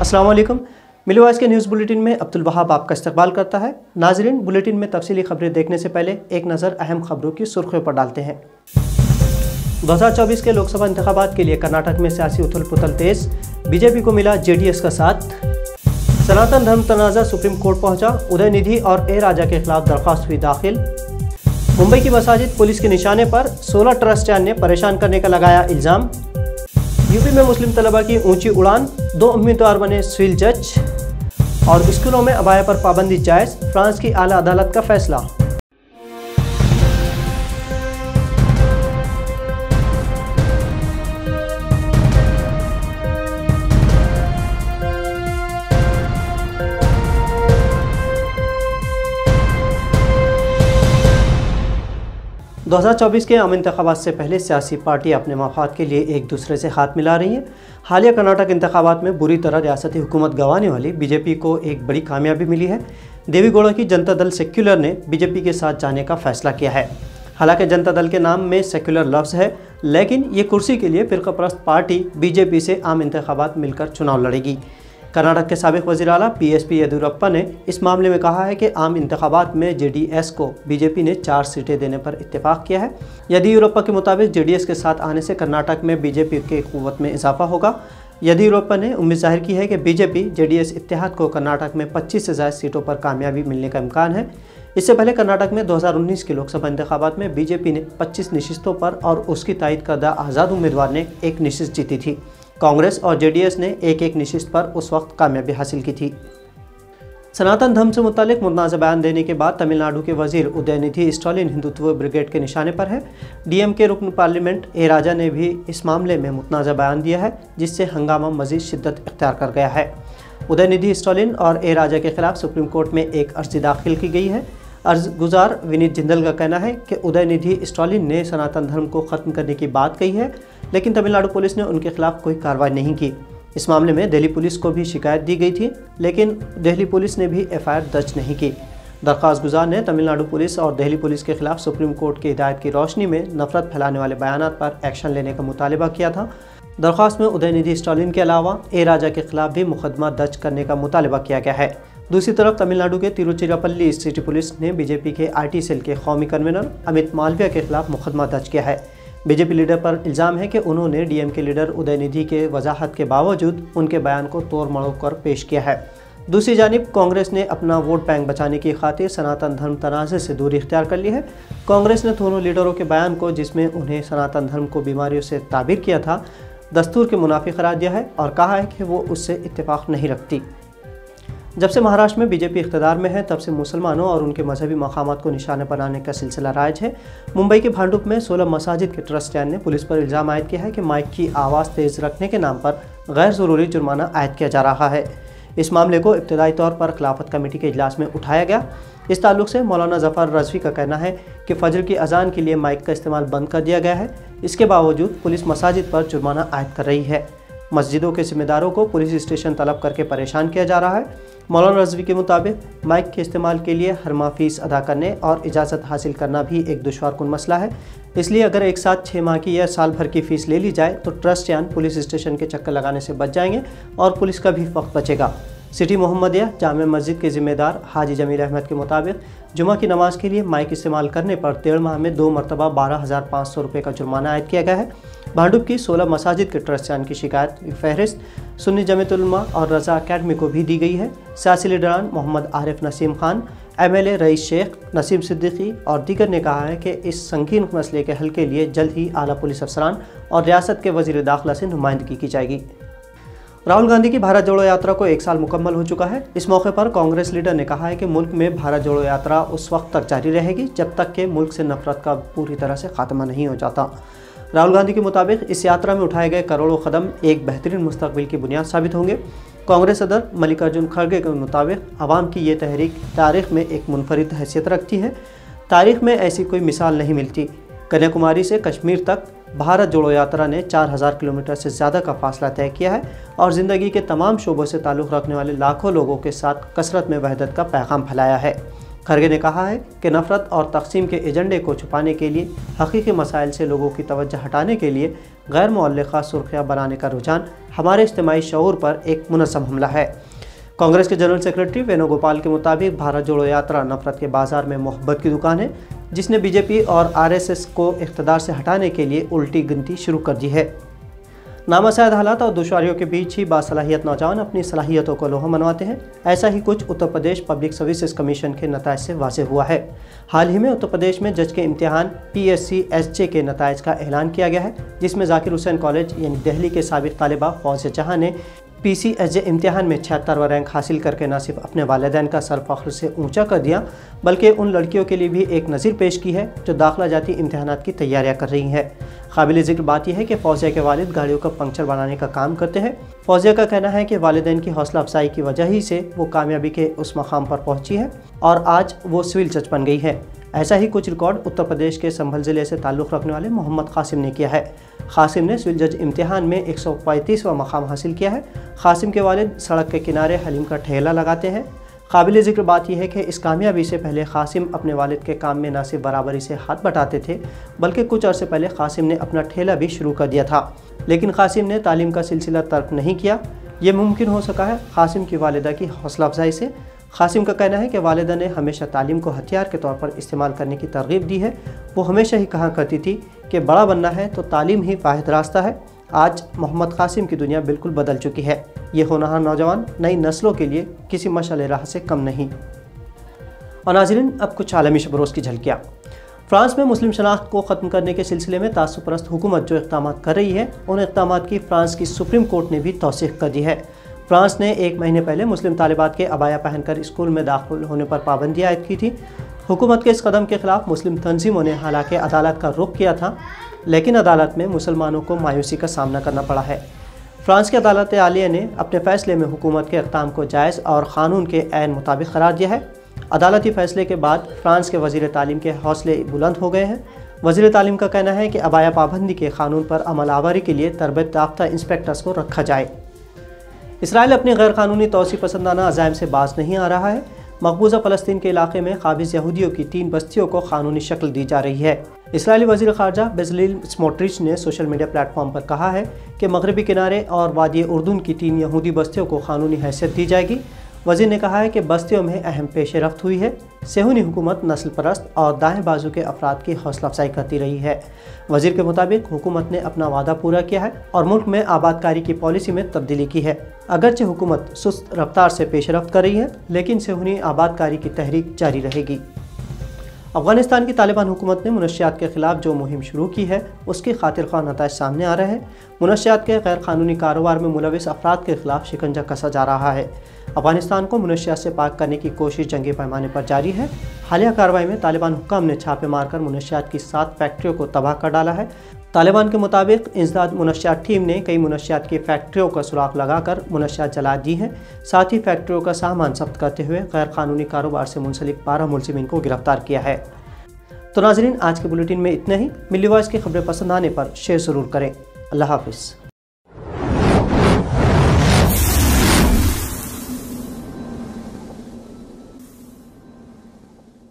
अस्सलाम वालेकुम। मिलो आज के न्यूज़ बुलेटिन में अब्दुल वहाब आपका इस्तकबाल करता है। नाजरीन, बुलेटिन में तफसीली खबरें देखने से पहले एक नज़र अहम खबरों की सुर्खियों पर डालते हैं। 2024 के लोकसभा इंतखाबात के लिए कर्नाटक में सियासी उथल पुथल तेज, बीजेपी को मिला जेडीएस का साथ। सनातन धर्म तनाज़ा सुप्रीम कोर्ट पहुंचा, उदयनिधि और ए राजा के खिलाफ दरख्वास्त हुई दाखिल। मुंबई की मसाजिद पुलिस के निशाने पर, 16 ट्रस्टियान ने परेशान करने का लगाया इल्ज़ाम। यूपी में मुस्लिम तलबा की ऊंची उड़ान, 2 उम्मीदवार बने सिविल जज। और स्कूलों में अबाया पर पाबंदी जायज़, फ्रांस की आला अदालत का फैसला। दो 2024 के आम इंतखाबात से पहले सियासी पार्टी अपने मफाद के लिए एक दूसरे से हाथ मिला रही हैं। हालिया कर्नाटक इंतखाबात में बुरी तरह रियासती हुकूमत गंवाने वाली बीजेपी को एक बड़ी कामयाबी मिली है। देवीगौड़ा की जनता दल सेक्युलर ने बीजेपी के साथ जाने का फैसला किया है। हालांकि जनता दल के नाम में सेक्युलर लफ्ज़ है, लेकिन ये कुर्सी के लिए फ़िरक़ापरस्त पार्टी बीजेपी से आम इंतखाबात मिलकर चुनाव लड़ेगी। कर्नाटक के साबिक़ वज़ीर आला पीएसपी येदियुरप्पा ने इस मामले में कहा है कि आम इंतखाबात में जेडीएस को बीजेपी ने 4 सीटें देने पर इत्तेफाक किया है। येदियुरप्पा के मुताबिक जेडीएस के साथ आने से कर्नाटक में बीजेपी की क़ुव्वत में इजाफा होगा। येदियुरप्पा ने उम्मीद जाहिर की है कि बीजेपी जेडीएस इत्तेहाद को कर्नाटक में 25 से ज़्यादा सीटों पर कामयाबी मिलने का इम्कान है। इससे पहले कर्नाटक में 2019 के लोकसभा इंतखाबात में बीजेपी ने 25 नशिस्तों पर और उसकी तायद करदा आज़ाद उम्मीदवार ने 1 नशिस्त जीती थी। कांग्रेस और जेडीएस ने एक नशिस्त पर उस वक्त कामयाबी हासिल की थी। सनातन धर्म से मुतालिक मुतनाज़ा बयान देने के बाद तमिलनाडु के वजीर उदयनिधि स्टालिन हिंदुत्व ब्रिगेड के निशाने पर है। डीएम के रुकन पार्लियामेंट ए राजा ने भी इस मामले में मुतनाज़ा बयान दिया है, जिससे हंगामा मज़ीद शिद्दत इख्तियार कर गया है। उदयनिधि स्टालिन और ए राजा के खिलाफ सुप्रीम कोर्ट में एक अर्जी दाखिल की गई है। अर्ज गुजार विनीत जिंदल का कहना है कि उदयनिधि स्टालिन ने सनातन धर्म को ख़त्म करने की बात कही है, लेकिन तमिलनाडु पुलिस ने उनके खिलाफ कोई कार्रवाई नहीं की। इस मामले में दिल्ली पुलिस को भी शिकायत दी गई थी, लेकिन दिल्ली पुलिस ने भी एफआईआर दर्ज नहीं की। दरख्वास्त गुजार ने तमिलनाडु पुलिस और दिल्ली पुलिस के खिलाफ सुप्रीम कोर्ट की हिदायत की रोशनी में नफरत फैलाने वाले बयानात पर एक्शन लेने का मुतालबा किया था। दरख्वास्त में उदयनिधि स्टालिन के अलावा ए राजा के खिलाफ भी मुकदमा दर्ज करने का मुतालबा किया गया है। दूसरी तरफ तमिलनाडु के तिरुचिरापल्ली सिटी पुलिस ने बीजेपी के आईटी सेल के कौमी कन्वीनर अमित मालविया के खिलाफ मुकदमा दर्ज किया है। बीजेपी लीडर पर इल्ज़ाम है कि उन्होंने डीएम के लीडर उदयनिधि के वजाहत के बावजूद उनके बयान को तोड़ मरोड़ कर पेश किया है। दूसरी जानिब कांग्रेस ने अपना वोट बैंक बचाने की खातिर सनातन धर्म तनाज़े से दूरी इख्तियार कर ली है। कांग्रेस ने दोनों लीडरों के बयान को, जिसमें उन्हें सनातन धर्म को बीमारियों से ताबीर किया था, दस्तूर के मुनाफी करार दिया है और कहा है कि वो उससे इत्तेफाक नहीं रखती। जब से महाराष्ट्र में बीजेपी इख्तियार में है, तब से मुसलमानों और उनके मजहबी मकामात को निशाना बनाने का सिलसिला राइज है। मुंबई के भांडुप में 16 मसाजिद के ट्रस्टियान ने पुलिस पर इल्ज़ाम आयद किया है कि माइक की आवाज़ तेज़ रखने के नाम पर गैर ज़रूरी जुर्माना आयद किया जा रहा है। इस मामले को इब्तदाई तौर पर खिलाफत कमेटी के इजलास में उठाया गया। इस ताल्लुक़ से मौलाना ज़फ़र रज़वी का कहना है कि फ़जर की अजान के लिए माइक का इस्तेमाल बंद कर दिया गया है। इसके बावजूद पुलिस मसाजिद पर जुर्माना आयद कर रही है। मस्जिदों के ज़िम्मेदारों को पुलिस स्टेशन तलब करके परेशान किया जा रहा है। मौलाना रज़वी के मुताबिक माइक के इस्तेमाल के लिए हर माह फ़ीस अदा करने और इजाज़त हासिल करना भी एक दुश्वारकुन मसला है। इसलिए अगर एक साथ 6 माह की या साल भर की फ़ीस ले ली जाए तो ट्रस्टियान पुलिस स्टेशन के चक्कर लगाने से बच जाएंगे और पुलिस का भी वक्त बचेगा। सिटी मोहम्मदिया जामे मस्जिद के ज़िम्मेदार हाजी जमील अहमद के मुताबिक जुमा की नमाज के लिए माइक इस्तेमाल करने पर 1.5 माह में 2 मरतबा 12,500 रुपये का जुर्माना आयद किया गया है। भांडुप की 16 मसाजिद के ट्रस्टियान की शिकायत की फहरिस्त सुन्नी जमीयत उलमा और रज़ा अकेडमी को भी दी गई है। सियासी लीडरान मोहम्मद आरिफ नसीम खान, एमएलए रईस शेख, नसीम सिद्दीकी और दीगर ने कहा है कि इस संगीन मसले के हल के लिए जल्द ही आला पुलिस अफसरान और रियासत के वज़ीर दाखिला से नुमाइंदगी की जाएगी। राहुल गांधी की भारत जोड़ो यात्रा को 1 साल मुकम्मल हो चुका है। इस मौके पर कांग्रेस लीडर ने कहा है कि मुल्क में भारत जोड़ो यात्रा उस वक्त तक जारी रहेगी जब तक कि मुल्क से नफरत का पूरी तरह से खात्मा नहीं हो जाता। राहुल गांधी के मुताबिक इस यात्रा में उठाए गए करोड़ों कदम एक बेहतरीन मुस्तकबिल की बुनियाद साबित होंगे। कांग्रेस सदर मल्लिकार्जुन खड़गे के मुताबिक आवाम की ये तहरीक तारीख में एक मुनफरिद हैसियत रखती है। तारीख में ऐसी कोई मिसाल नहीं मिलती। कन्याकुमारी से कश्मीर तक भारत जोड़ो यात्रा ने 4000 किलोमीटर से ज़्यादा का फासला तय किया है और ज़िंदगी के तमाम शोबों से ताल्लुक़ रखने वाले लाखों लोगों के साथ कसरत में वहदत का पैगाम फैलाया है। खरगे ने कहा है कि नफरत और तकसीम के एजेंडे को छुपाने के लिए हकीकी मसाइल से लोगों की तवज्जो हटाने के लिए गैर मुअल्लिक़ा सुर्खियाँ बनाने का रुझान हमारे इज्तिमाई शऊर पर एक मुनज़्ज़म हमला है। कांग्रेस के जनरल सेक्रेटरी वेणुगोपाल के मुताबिक भारत जोड़ो यात्रा नफरत के बाजार में मोहब्बत की दुकान है, जिसने बीजेपी और आरएसएस को इक़्तिदार से हटाने के लिए उल्टी गिनती शुरू कर दी है। नामसाइद हालात और दुश्वारियों के बीच ही बासलाहियत नौजवान अपनी सलाहियतों को लोहा मनवाते हैं। ऐसा ही कुछ Uttar Pradesh public services commission के नताइज से वाज़ेह हुआ है। हाल ही में उत्तर प्रदेश में जज के इम्तिहान PSC-SJ के नताइज का ऐलान किया गया है, जिसमें जाकिर हुसैन कॉलेज यानी दिल्ली के साबिक़ तालिबा फौज़िया जहां ने PCSJ इम्तिहान में 76वां रैंक हासिल करके न सिर्फ अपने वालिदैन का सर फ़ख्र से ऊंचा कर दिया, बल्कि उन लड़कियों के लिए भी एक नज़ीर पेश की है जो दाखिला जाती इम्तिहानात की तैयारियां कर रही हैं। काबिल ज़िक्र बात यह है कि फौजिया के वालिद गाड़ियों का पंक्चर बनाने का काम करते हैं। फौजिया का कहना है कि वालिदैन की हौसला अफजाई की वजह ही से वो कामयाबी के उस मकाम पर पहुँची है और आज वो सिविल जज बन गई है। ऐसा ही कुछ रिकॉर्ड उत्तर प्रदेश के संभल ज़िले से ताल्लुक़ रखने वाले मोहम्मद कासिम ने किया है। कासिम ने सिविल जज इम्तिहान में 135वां मकाम हासिल किया है। कासिम के वालिद सड़क के किनारे हलीम का ठेला लगाते हैं। काबिल ज़िक्र बात यह है कि इस कामयाबी से पहले कासिम अपने वालिद के काम में न सिर्फ बराबरी से हाथ बटाते थे, बल्कि कुछ अर्से पहले कासिम ने अपना ठेला भी शुरू कर दिया था। लेकिन कासिम ने तालीम का सिलसिला तर्क नहीं किया। ये मुमकिन हो सका है कासिम की वालिदा की हौसला अफजाई से। कासिम का कहना है कि वालिदा ने हमेशा तालीम को हथियार के तौर पर इस्तेमाल करने की तरगीब दी है। वो हमेशा ही कहा करती थी कि बड़ा बनना है तो तालीम ही वाहिद रास्ता है। आज मोहम्मद कासिम की दुनिया बिल्कुल बदल चुकी है। ये होनहार नौजवान नई नस्लों के लिए किसी मशाल राह से कम नहीं। और नाज़रीन, अब कुछ आलमी शबरोज़ की झलकियाँ। फ्रांस में मुस्लिम शनाख्त को ख़त्म करने के सिलसिले में तासुब परस्त हुकूमत जो इक़दाम कर रही है, उन इक़दाम की फ्रांस की सुप्रीम कोर्ट ने भी तौसीक़ कर दी है। फ्रांस ने 1 महीने पहले मुस्लिम तालिबात के अबाया पहनकर स्कूल में दाखिल होने पर पाबंदी आयद की थी। हुकूमत के इस कदम के ख़िलाफ़ मुस्लिम तंजीमों ने हालांकि अदालत का रुख किया था, लेकिन अदालत में मुसलमानों को मायूसी का सामना करना पड़ा है। फ्रांस की अदालत आलिया ने अपने फ़ैसले में हुकूमत के इक़दाम को जायज़ और क़ानून के ऐन मुताबिक करार दिया है। अदालती फ़ैसले के बाद फ्रांस के वज़ीर तालीम के हौसले बुलंद हो गए हैं। वज़ीर तालीम का कहना है कि अबाया पाबंदी के क़ानून पर अमल आवारी के लिए तरबियत याफ्ता इंस्पेक्टर्स को रखा जाए। इसराइल अपनी गैर कानूनी तोसी पसंदाना अज़ाइम से बाज नहीं आ रहा है। मकबूजा फ़लस्तीन के इलाके में काबिज़ यहूदियों की 3 बस्तियों को कानूनी शक्ल दी जा रही है। इसराइली वज़ीर ख़ारजा बेज़लेल स्मोट्रिच ने सोशल मीडिया प्लेटफॉर्म पर कहा है कि मगरबी किनारे और वादी उर्दून की 3 यहूदी बस्तियों को कानूनी हैसियत दी जाएगी। वज़ीर ने कहा है कि बस्तियों में अहम पेशरफ्त हुई है। सेहूनी हुकूमत नस्ल परस्त और दाएँ बाजू के अफराद की हौसला अफजाई करती रही है। वज़ीर के मुताबिक हुकूमत ने अपना वादा पूरा किया है और मुल्क में आबादकारी की पॉलिसी में तब्दीली की है। अगरचे हुकूमत सुस्त रफ्तार से पेशरफ्त कर रही है, लेकिन सेहूनी आबादकारी की तहरीक जारी रहेगी। अफ़गानिस्तान की तालिबान हुकूमत ने मुनशियात के ख़िलाफ़ जो मुहिम शुरू की है, उसके खातिर ख़्वाह नताइज सामने आ रहे हैं। मुनशियात के गैर कानूनी कारोबार में मुलविस अफराद के ख़िलाफ़ शिकंजा कसा जा रहा है। अफ़गानिस्तान को मुनशियात से पाक करने की कोशिश जंगी पैमाने पर जारी है। हालिया कार्रवाई में तालिबान हुक्काम ने छापे मारकर मुनशियात की 7 फैक्ट्रियों को तबाह कर डाला है। तालिबान के मुताबिक इंसदाद मुनशियात टीम ने कई मुनशियात की फैक्ट्रियों का सुराख लगाकर मुनशियात जला दी हैं। साथ ही फैक्ट्रियों का सामान जब्त करते हुए गैर कानूनी कारोबार से मुंसलिक 12 मुलजिमीन को गिरफ्तार किया है। तो नाज़रीन, आज के बुलेटिन में इतना ही। मिली वॉइस की खबरें पसंद आने पर शेयर ज़रूर करें। अल्लाह हाफ़िज़।